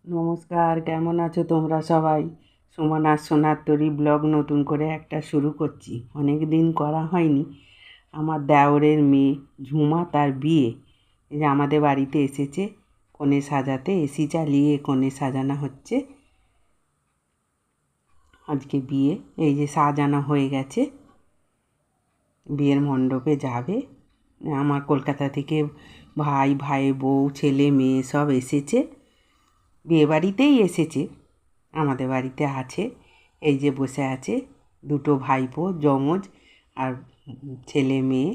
নমস্কার, কেমন আছো তোমরা সবাই? সুমন আর সোনার তরী ব্লগ নতুন করে একটা শুরু করছি। অনেক দিন করা হয়নি। আমার দেওরের মেয়ে ঝুমা, তার বিয়ে। এই যে আমাদের বাড়িতে এসেছে কনে সাজাতে, এসি চালিয়ে কনে সাজানো হচ্ছে। আজকে বিয়ে, এই যে সাজানো হয়ে গেছে, বিয়ের মণ্ডপে যাবে। আমার কলকাতা থেকে ভাই বউ ছেলে মেয়ে সব এসেছে, বিয়ে বাড়িতেই এসেছে, আমাদের বাড়িতে আছে। এই যে বসে আছে দুটো ভাইপো যমজ আর ছেলে মেয়ে।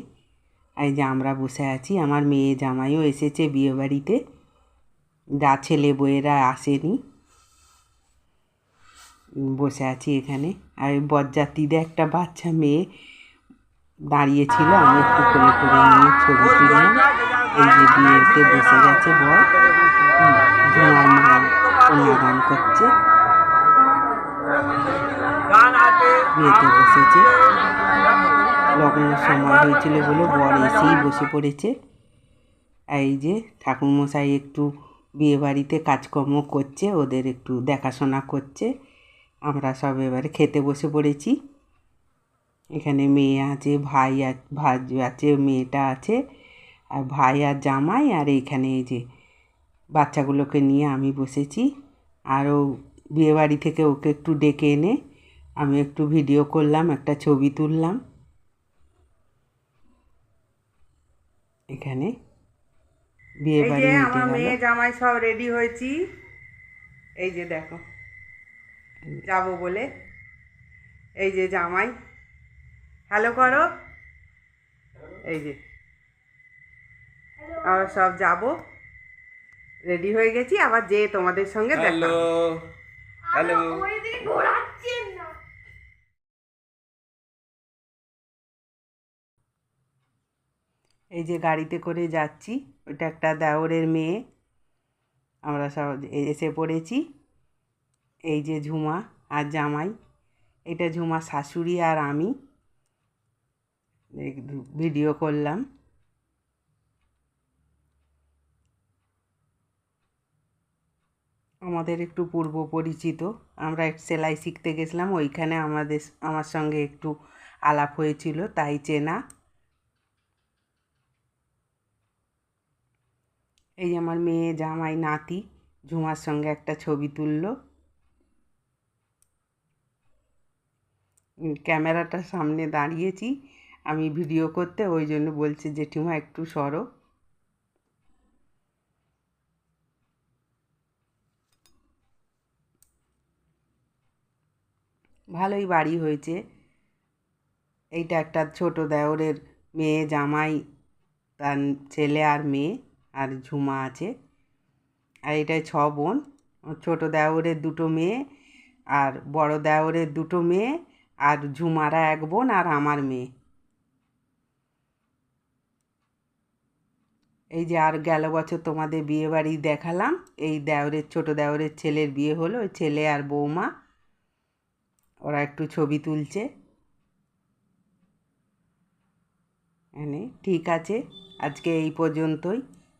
এই যে আমরা বসে আছি, আমার মেয়ে জামাইও এসেছে বিয়ে বাড়িতে, যা ছেলে বউয়েরা আসেনি। বসে আছি এখানে। আর বরযাত্রীদের একটা বাচ্চা মেয়ে দাঁড়িয়েছিল, আমি একটু কোলে করে নিয়ে ছবি তুললাম। এই যে বিয়েতে বসে গেছে বর, ঝুমার মা কন্যাদান করছে, বিয়েতে বসেছে। লগ্নের সময় হয়েছিল বলে বর এসেই বসে পড়েছে। এই যে ঠাকুরমশাই একটু বিয়ে বাড়িতে কাজকর্ম করছে, ওদের একটু দেখাশোনা করছে। আমরা সব এবারে খেতে বসে পড়েছি। এখানে মেয়ে আছে, ভাই আছে, মেয়েটা আছে, আর ভাই আর জামাই। আর এইখানে এই যে বাচ্চাগুলোকে নিয়ে আমি বসেছি। আরও বিয়েবাড়ি থেকে ওকে একটু ডেকে এনে আমি একটু ভিডিও করলাম, একটা ছবি তুললাম। এখানে বিয়ে বাড়ি মিটে গেল। মেয়ে জামাই সব রেডি হয়েছি। এই যে দেখো, যাব বলে এই যে জামাই, হ্যালো করো। এই যে আমরা সব যাব, রেডি হয়ে গেছি, আবার যে তোমাদের সঙ্গে দেখা। হ্যালো। এই যে গাড়িতে করে যাচ্ছি, ওটা একটা দেওরের মেয়ে। আমরা সব এসে পড়েছি। এই যে ঝুমা আর জামাই, এটা ঝুমা শাশুড়ি আর আমি ভিডিও করলাম। আমাদের একটু পূর্ব পরিচিত, আমরা সেলাই শিখতে গেছিলাম, ওইখানে আমার সঙ্গে একটু আলাপ হয়েছিল, তাই চেনা। এই আমার মেয়ে জামাই নাতি ঝুমার সঙ্গে একটা ছবি তুললো। ক্যামেরাটার সামনে দাঁড়িয়েছি আমি ভিডিও করতে, ওই জন্য বলছে জেঠিমা একটু সরো। ভালোই বাড়ি হয়েছে। এইটা একটা ছোট দেওরের মেয়ে জামাই, তার ছেলে আর মেয়ে, আর ঝুমা আছে। আর এটায় 6 বোন, ছোটো দেওরের 2টো মেয়ে, আর বড় দেওরের 2টো মেয়ে, আর ঝুমারা 1 বোন, আর আমার মেয়ে। এই যে আর গেল বছর তোমাদের বিয়ে বাড়ি দেখালাম, এই দেওরের ছোটো দেওরের ছেলের বিয়ে হলো, ওই ছেলে আর বৌমা ওরা একটু ছবি তুলছে। এনে ঠিক আছে, আজকে এই পর্যন্তই।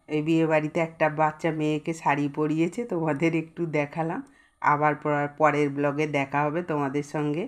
এই বিয়ে বাড়িতে একটা বাচ্চা মেয়েকে শাড়ি পরিয়েছে, তোমাদের একটু দেখালাম। আবার পরের ব্লগে দেখা হবে তোমাদের সঙ্গে।